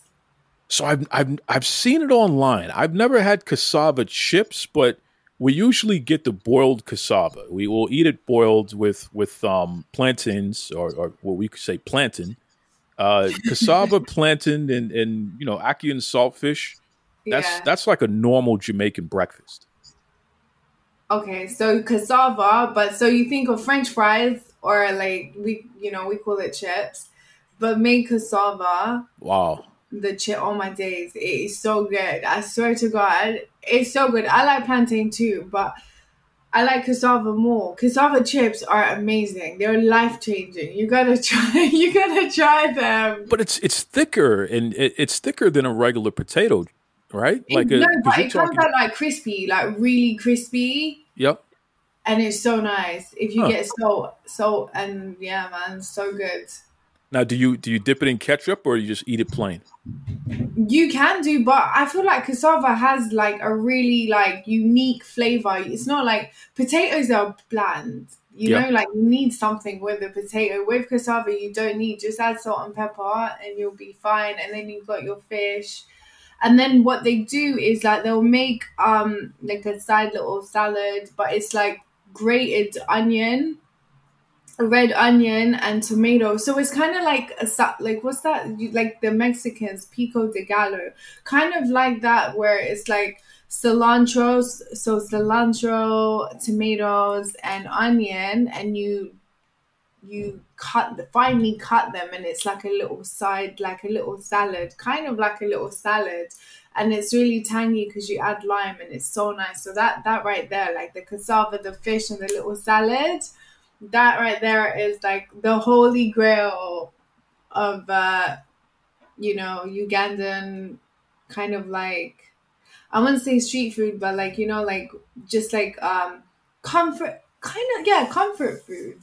Speaker 6: So I've seen it online. I've never had cassava chips, but We usually get the boiled cassava. We will eat it boiled with plantains or what we could say plantain. Cassava, plantain, and ackee and saltfish.
Speaker 5: Yeah.
Speaker 6: That's like a normal Jamaican breakfast.
Speaker 5: Okay, so cassava, but so you think of French fries or like we call it chips, but make cassava.
Speaker 6: Wow.
Speaker 5: The chip, all my days, it is so good. I swear to God, it's so good. I like plantain too, but I like cassava more. Cassava chips are amazing. They're life changing. You gotta try. You gotta try them.
Speaker 6: But it's thicker and it's thicker than a regular potato, right?
Speaker 5: But it comes out like crispy, like really crispy.
Speaker 6: Yep.
Speaker 5: And it's so nice if you get salt, and yeah, man, so good.
Speaker 6: Now, do you dip it in ketchup or you just eat it plain?
Speaker 5: You can do, but I feel like cassava has like a really like unique flavor. It's not like potatoes are bland. You know, like you need something with the potato. With cassava, you don't need. Just add salt and pepper and you'll be fine. And then you've got your fish. And then what they do is like they'll make like a side little salad, but it's like grated onion, red onion and tomato. So it's kind of like what's that? Like the Mexicans, pico de gallo, kind of like that, where it's like cilantro, tomatoes and onion, and you finely cut them, and it's like a little side, like a little salad, kind of like a little salad. And it's really tangy because you add lime, and it's so nice. So that right there, like the cassava, the fish, and the little salad, that right there is like the holy grail of Ugandan kind of like, I wouldn't say street food, but like like just like comfort food.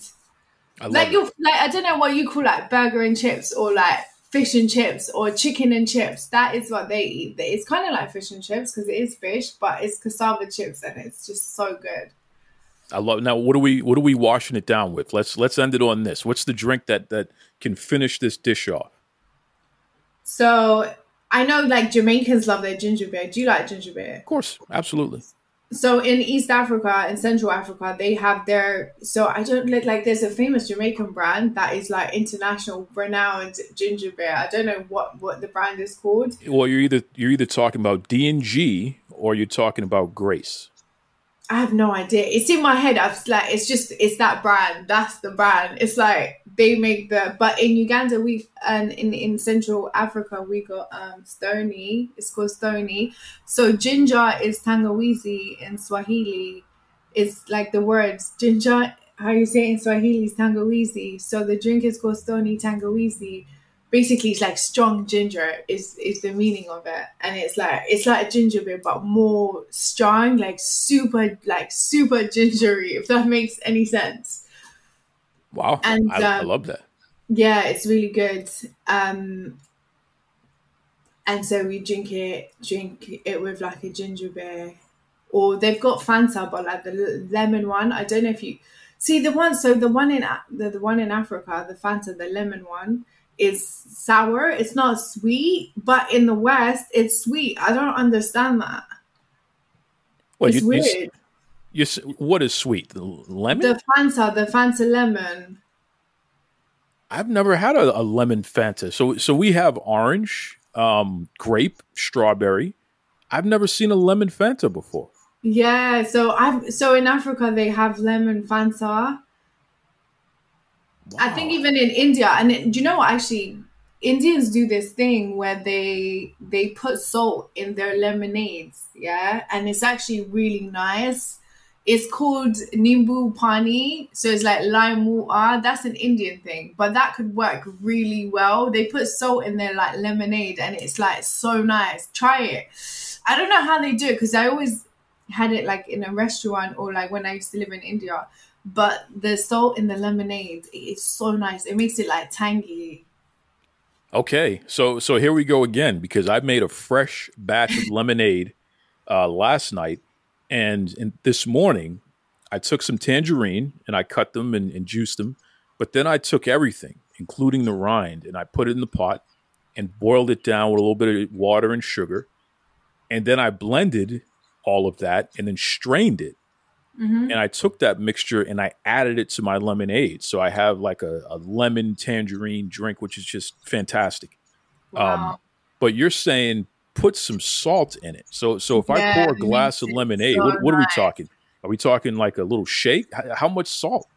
Speaker 5: Like I don't know what you call like burger and chips or like fish and chips or chicken and chips. That is what they eat. It's kind of like fish and chips because it is fish, but it's cassava chips and it's just so good.
Speaker 6: I love. Now, what are we washing it down with? Let's end it on this. What's the drink that can finish this dish off?
Speaker 5: So I know like Jamaicans love their ginger beer. Do you like ginger beer?
Speaker 6: Of course, absolutely.
Speaker 5: So in East Africa and Central Africa, they have their. So I don't look like there's a famous Jamaican brand that is like international renowned ginger beer. I don't know what the brand is called.
Speaker 6: Well, you're either talking about D&G or you're talking about Grace.
Speaker 5: I have no idea. It's in my head. It's that brand. That's the brand. It's like they make but in Uganda and in Central Africa we got Stony. It's called Stony. So ginger is tangawizi in Swahili. It's like the words ginger. How you say it in Swahili is tangawizi. So the drink is called Stony Tangawizi. Basically, it's like strong ginger is the meaning of it, and it's like ginger beer but more strong, like super gingery. If that makes any sense.
Speaker 6: Wow, and I love that.
Speaker 5: Yeah, it's really good. And so we drink it with like a ginger beer, or they've got Fanta, but like the lemon one. I don't know if you see the one. So the one in Africa, the Fanta, the lemon one, is sour. It's not sweet, but in the West, it's sweet. I don't understand that. Well, it's weird.
Speaker 6: What is sweet? The lemon?
Speaker 5: The Fanta lemon.
Speaker 6: I've never had a lemon Fanta. So we have orange, grape, strawberry. I've never seen a lemon Fanta before.
Speaker 5: Yeah, so in Africa they have lemon Fanta. Wow. I think even in India, and do you know what? Actually, Indians do this thing where they put salt in their lemonades, yeah, and it's actually really nice. It's called nimbu pani, so it's like lime water. That's an Indian thing, but that could work really well. They put salt in their like lemonade, and it's like so nice. Try it. I don't know how they do it because I always had it like in a restaurant or like when I used to live in India. But the salt in the lemonade is so nice. It makes it like tangy.
Speaker 6: Okay, so here we go again because I made a fresh batch of lemonade last night, and this morning I took some tangerine and I cut them and juiced them, but then I took everything, including the rind, and I put it in the pot and boiled it down with a little bit of water and sugar, and then I blended all of that and then strained it. And I took that mixture and I added it to my lemonade. So I have like a lemon tangerine drink, which is just fantastic.
Speaker 5: Wow.
Speaker 6: But you're saying put some salt in it. So if I pour a glass of lemonade,
Speaker 5: so
Speaker 6: what are we
Speaker 5: nice.
Speaker 6: talking? Are we talking like a little shake? How much salt?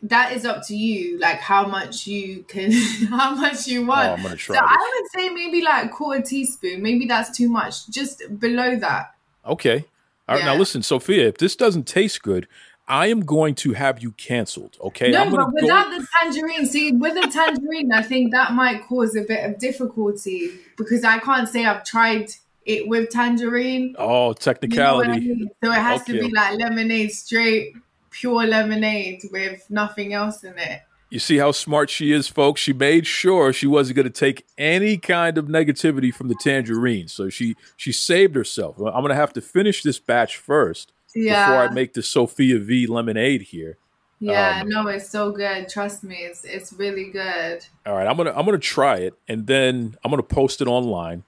Speaker 5: That is up to you, like how much you can, how much you want.
Speaker 6: Oh, I'm gonna try
Speaker 5: so
Speaker 6: this.
Speaker 5: I would say maybe like quarter teaspoon. Maybe that's too much. Just below that.
Speaker 6: Okay. All right. Now listen, Sophia, if this doesn't taste good, I am going to have you canceled. Okay.
Speaker 5: No,
Speaker 6: I'm gonna
Speaker 5: but without the tangerine, see, with the tangerine, I think that might cause a bit of difficulty because I can't say I've tried it with tangerine.
Speaker 6: Oh, technicality.
Speaker 5: You know what I mean? So it has to be like lemonade, straight, pure lemonade with nothing else in it.
Speaker 6: You see how smart she is, folks? She made sure she wasn't going to take any kind of negativity from the tangerine. So she saved herself. I'm going to have to finish this batch first before I make the Sophia Vee lemonade here.
Speaker 5: Yeah, no, it's so good. Trust me, it's really good.
Speaker 6: All right, I'm gonna try it, and then I'm gonna post it online,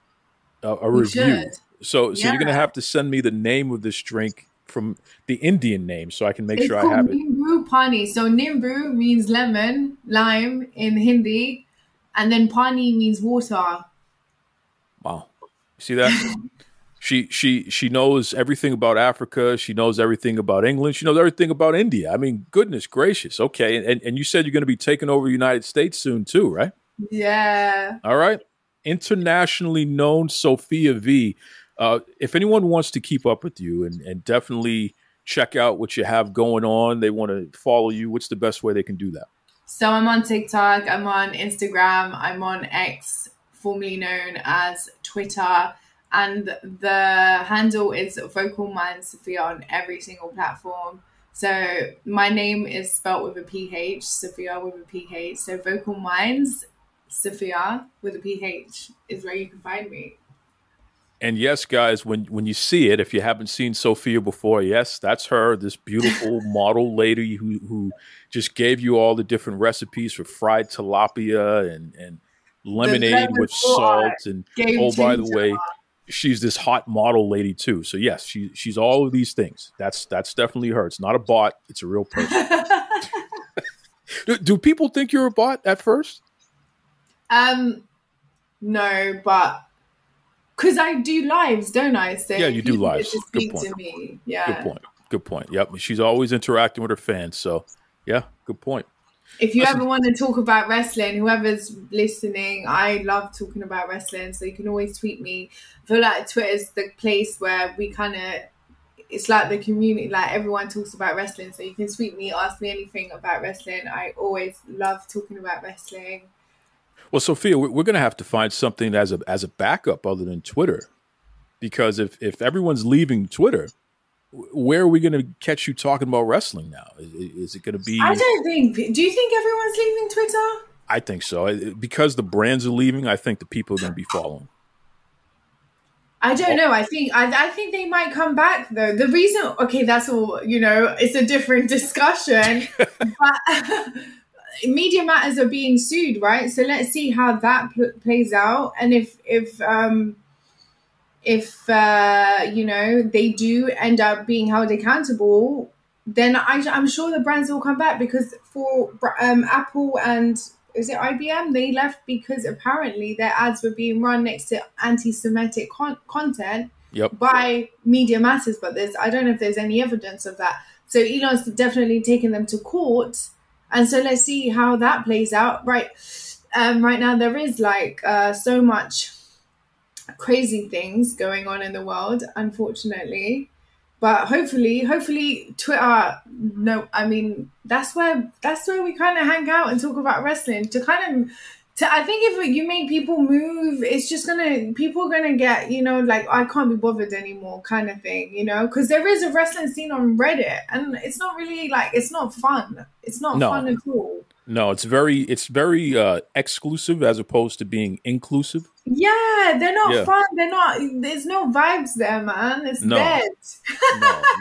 Speaker 6: a review. So you're gonna have to send me the name of this drink from the Indian name, so I can make sure I have it.
Speaker 5: Nimbu Pani. So Nimbu means lemon, lime in Hindi, and then Pani means water.
Speaker 6: Wow, see that? She knows everything about Africa. She knows everything about England. She knows everything about India. I mean, goodness gracious. Okay, and you said you're going to be taking over the United States soon too, right?
Speaker 5: Yeah.
Speaker 6: All right. Internationally known Sophia Vee. If anyone wants to keep up with you and definitely check out what you have going on, they want to follow you, what's the best way they can do that?
Speaker 5: So I'm on TikTok, I'm on Instagram, I'm on X, formerly known as Twitter, and the handle is Vocal Mind Sophia on every single platform. So my name is spelt with a PH, Sophia with a PH. So Vocal Minds Sophia with a PH is where you can find me.
Speaker 6: And yes, guys, when you see it, if you haven't seen Sophia before, yes, that's her, this beautiful model lady who just gave you all the different recipes for fried tilapia and lemonade with salt. And by the way, she's this hot model lady too. So yes, she's all of these things. That's definitely her. It's not a bot. It's a real person. Do people think you're a bot at first?
Speaker 5: No, but because I do lives, don't I? So
Speaker 6: yeah, you do lives.
Speaker 5: Good point. To me. Yeah.
Speaker 6: Good point. Yep. She's always interacting with her fans. So yeah, good point.
Speaker 5: If you ever want to talk about wrestling, whoever's listening, I love talking about wrestling. So you can always tweet me. I feel like Twitter's the place where we kind of, it's like the community, like everyone talks about wrestling. So you can tweet me, ask me anything about wrestling. I always love talking about wrestling.
Speaker 6: Well, Sophia, we're going to have to find something as a backup other than Twitter, because if everyone's leaving Twitter, where are we going to catch you talking about wrestling now? Is it going to be?
Speaker 5: I don't think. Do you think everyone's leaving Twitter?
Speaker 6: I think so. Because the brands are leaving, I think the people are going to be following.
Speaker 5: I don't know. I think they might come back though. The reason, okay, that's all. It's a different discussion. But Media Matters are being sued, right? So let's see how that plays out, and if they do end up being held accountable, then I'm sure the brands will come back, because for Apple and is it IBM, they left because apparently their ads were being run next to anti-Semitic content by Media Matters, but I don't know if there's any evidence of that. So Elon's definitely taken them to court. And so let's see how that plays out. Right now there is so much crazy things going on in the world, unfortunately. But hopefully Twitter. No, I mean that's where we kind of hang out and talk about wrestling. I think if you make people move, it's just people are gonna get I can't be bothered anymore kind of thing, because there is a wrestling scene on Reddit, and it's not really it's not fun. It's not fun at all.
Speaker 6: No, it's very exclusive as opposed to being inclusive.
Speaker 5: Yeah, they're not
Speaker 6: Yeah.
Speaker 5: fun. They're not. There's no vibes there, man. It's
Speaker 6: No.
Speaker 5: dead.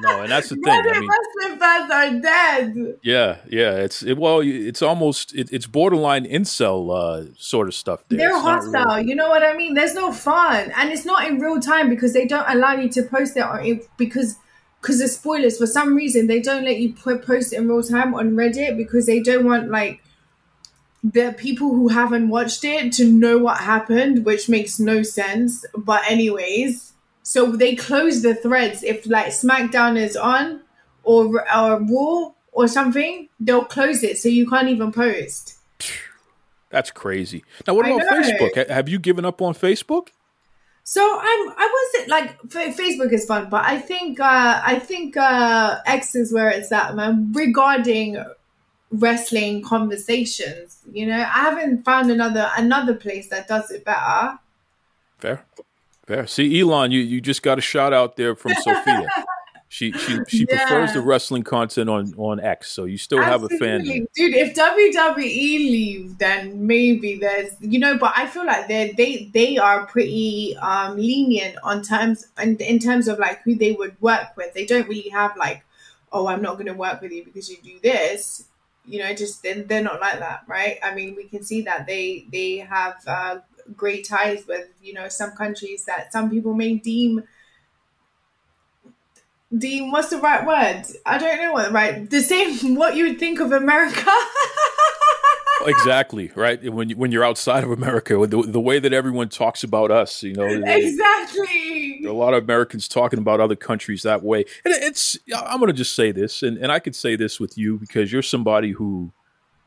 Speaker 6: No, and that's the thing. I mean,
Speaker 5: Wrestling fans are dead.
Speaker 6: yeah. It's almost it's borderline incel sort of stuff there.
Speaker 5: They're
Speaker 6: It's not
Speaker 5: hostile.
Speaker 6: really-
Speaker 5: You know what I mean? There's no fun, and it's not in real time because they don't allow you to post it because of spoilers. For some reason, they don't let you post it in real time on Reddit because they don't want like the people who haven't watched it to know what happened, which makes no sense. But anyways, so they close the threads if like SmackDown is on or Raw or something. They'll close it so you can't even post.
Speaker 6: That's crazy. Now, what
Speaker 5: I
Speaker 6: about
Speaker 5: know.
Speaker 6: Facebook? Have you given up on Facebook?
Speaker 5: So I wasn't like Facebook is fun, but I think X is where it's at, man. Regarding wrestling conversations, you know, I haven't found another place that does it better.
Speaker 6: Fair. See, Elon, you just got a shout out there from Sophia. She prefers the wrestling content on X, so you still have a fan.
Speaker 5: Dude, if WWE leave, then maybe there's, you know, but I feel like they are pretty lenient in terms of like who they would work with. They don't really have like, oh, I'm not going to work with you because you do this. You know, just they're not like that, right? I mean, we can see that they have great ties with, you know, some countries that some people may deem what's the right word? I don't know the same what you would think of America.
Speaker 6: Exactly, right? When you're outside of America, the way that everyone talks about us, you know,
Speaker 5: Exactly.
Speaker 6: there are a lot of Americans talking about other countries that way. And I'm going to just say this, and I could say this with you because you're somebody who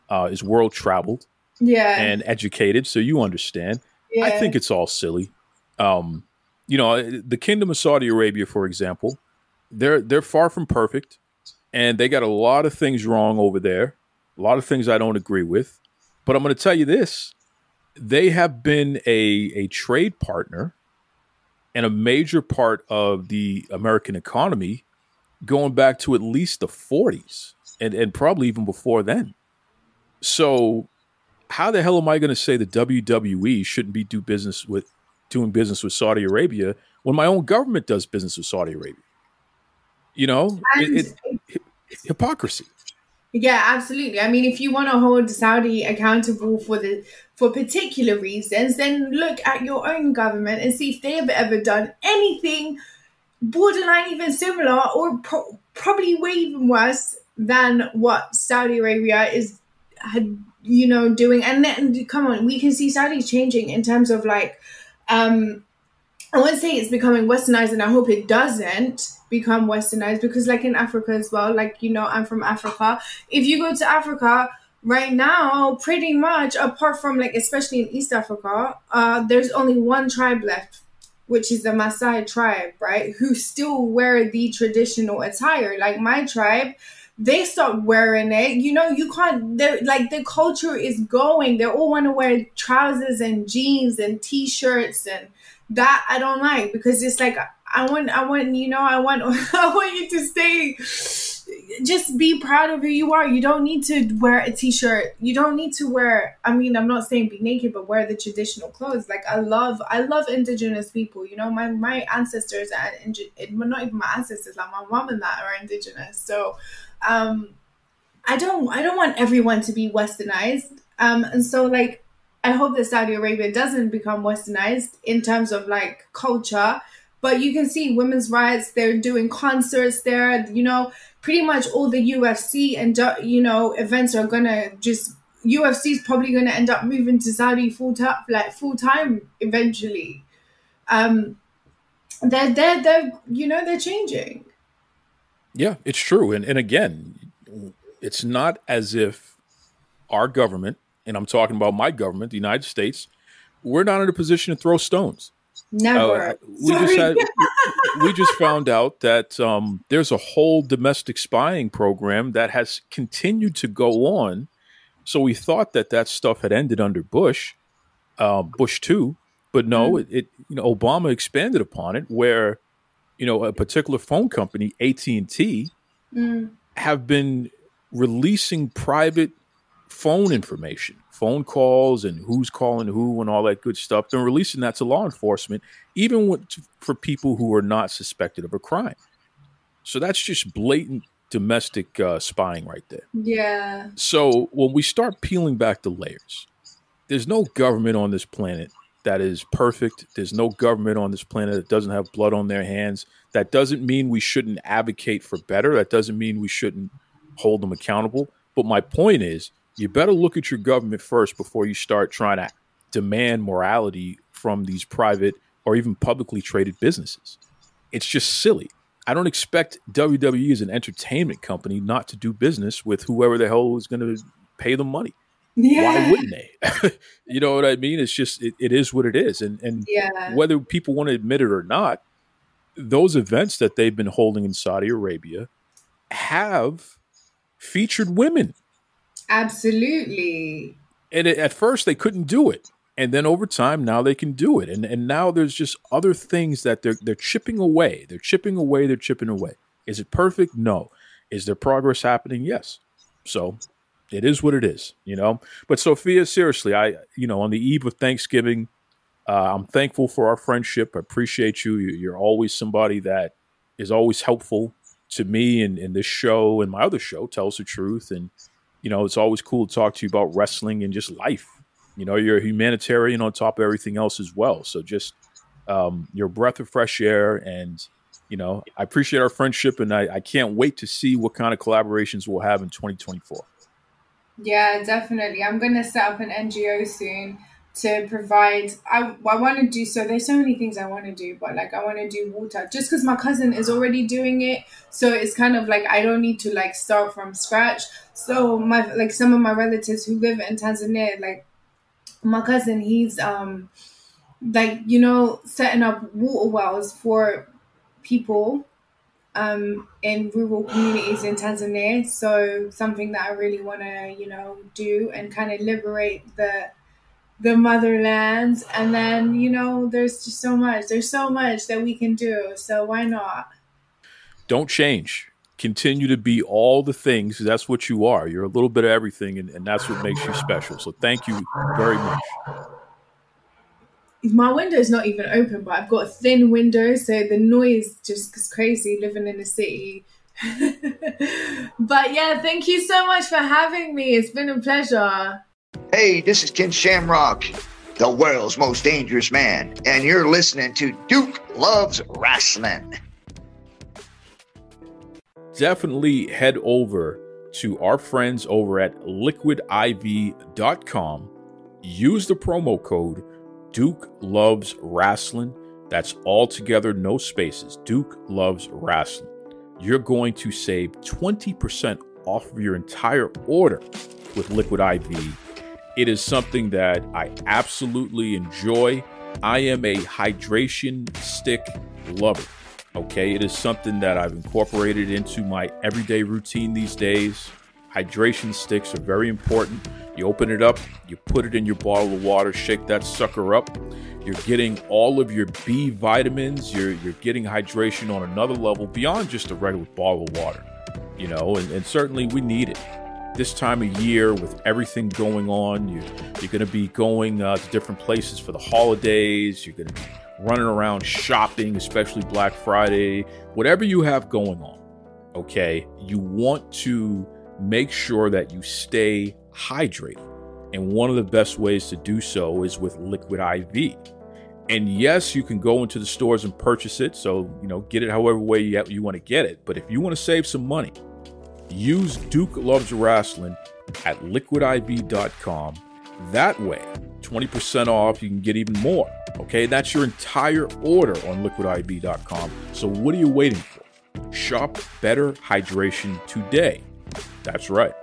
Speaker 6: is world traveled and educated, so you understand. I think it's all silly. You know, the Kingdom of Saudi Arabia, for example, they're far from perfect, and they got a lot of things wrong over there, a lot of things I don't agree with. But I'm going to tell you this. They have been a trade partner and a major part of the American economy going back to at least the 40s and probably even before then. So how the hell am I going to say the WWE shouldn't be doing business with Saudi Arabia when my own government does business with Saudi Arabia? You know, it's hypocrisy.
Speaker 5: Yeah, absolutely. I mean, if you want to hold Saudi accountable for particular reasons, then look at your own government and see if they have ever done anything borderline even similar or probably way even worse than what Saudi Arabia doing. And then, come on, we can see Saudi changing in terms of like, I wouldn't say it's becoming westernized, and I hope it doesn't become westernized because like in Africa as well, like, you know, I'm from Africa. If you go to Africa right now, pretty much apart from like, especially in East Africa, there's only one tribe left, which is the Maasai tribe, right? Who still wear the traditional attire. Like my tribe, they stopped wearing it. You know, you can't, they're like, the culture is going. They all want to wear trousers and jeans and t-shirts, and that I don't like because it's like, I want you to stay, just be proud of who you are. You don't need to wear a t-shirt. You don't need to wear, I mean, I'm not saying be naked, but wear the traditional clothes. Like I love indigenous people. You know, my ancestors and not even my ancestors, like my mom and that are indigenous. So, I don't want everyone to be westernized. And so like, I hope that Saudi Arabia doesn't become westernized in terms of like culture, but you can see women's rights. They're doing concerts there, you know, pretty much all the UFC and, you know, events are UFC is probably going to end up moving to Saudi full time eventually. They're changing.
Speaker 6: Yeah, it's true. And again, it's not as if our government, and I'm talking about my government, the United States, we're not in a position to throw stones.
Speaker 5: Never.
Speaker 6: We just found out that there's a whole domestic spying program that has continued to go on. So we thought that stuff had ended under Bush 2, but no, Obama expanded upon it, where a particular phone company, AT&T, have been releasing private phone information, phone calls and who's calling who and all that good stuff. They're releasing that to law enforcement, even for people who are not suspected of a crime. So that's just blatant domestic spying right there.
Speaker 5: Yeah.
Speaker 6: So when we start peeling back the layers, there's no government on this planet that is perfect. There's no government on this planet that doesn't have blood on their hands. That doesn't mean we shouldn't advocate for better. That doesn't mean we shouldn't hold them accountable. But my point is, you better look at your government first before you start trying to demand morality from these private or even publicly traded businesses. It's just silly. I don't expect WWE as an entertainment company not to do business with whoever the hell is going to pay them money. Yeah. Why wouldn't they? You know what I mean? It's just, it is what it is. And whether people want to admit it or not, those events that they've been holding in Saudi Arabia have featured women.
Speaker 5: Absolutely.
Speaker 6: And at first they couldn't do it. And then over time, now they can do it. And now there's just other things that they're chipping away. They're chipping away. Is it perfect? No. Is there progress happening? Yes. So it is what it is, you know. But Sophia, seriously, on the eve of Thanksgiving, I'm thankful for our friendship. I appreciate you. You're always somebody that is always helpful to me in this show and my other show, Tell Us the Truth. And, you know, it's always cool to talk to you about wrestling and just life. You know, you're a humanitarian on top of everything else as well. So just you're a breath of fresh air. And, you know, I appreciate our friendship. And I can't wait to see what kind of collaborations we'll have in 2024.
Speaker 5: Yeah, definitely. I'm going to set up an NGO soon to provide. I want to do, so there's so many things I want to do, but like I want to do water just because my cousin is already doing it. So it's kind of like I don't need to like start from scratch. So some of my relatives who live in Tanzania, like my cousin, he's setting up water wells for people in rural communities in Tanzania. So something that I really want to, do and kind of liberate the motherlands. And then, there's just so much. There's so much that we can do. So why not? Don't change. Continue to be all the things. That's what you are. You're a little bit of everything, and that's what makes you special. So thank you very much. My window is not even open, but I've got a thin window, so the noise just is crazy living in the city. But yeah, thank you so much for having me. It's been a pleasure.
Speaker 7: Hey, this is Ken Shamrock, the world's most dangerous man, and you're listening to Duke Loves Rasslin.
Speaker 6: Definitely head over to our friends over at liquidiv.com. Use the promo code Duke Loves Rasslin. That's all together, no spaces. Duke Loves Rasslin. You're going to save 20% off of your entire order with Liquid IV. It is something that I absolutely enjoy. I am a hydration stick lover. Okay, it is something that I've incorporated into my everyday routine these days. Hydration sticks are very important. You open it up, you put it in your bottle of water, shake that sucker up. You're getting all of your B vitamins. You're getting hydration on another level beyond just a regular bottle of water, and certainly we need it. This time of year with everything going on, you're going to be going to different places for the holidays. You're going to be running around shopping, especially Black Friday, whatever you have going on, okay? You want to make sure that you stay hydrated. And one of the best ways to do so is with Liquid IV. And yes, you can go into the stores and purchase it. So, get it however way you want to get it. But if you want to save some money, use Duke Loves Rasslin at liquidiv.com. That way, 20% off, you can get even more. Okay, that's your entire order on liquidiv.com. So what are you waiting for? Shop better hydration today. That's right.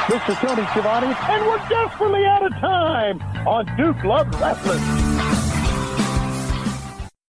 Speaker 8: This is Tony Schiavone, and we're desperately out of time on Duke Loves Wrestling.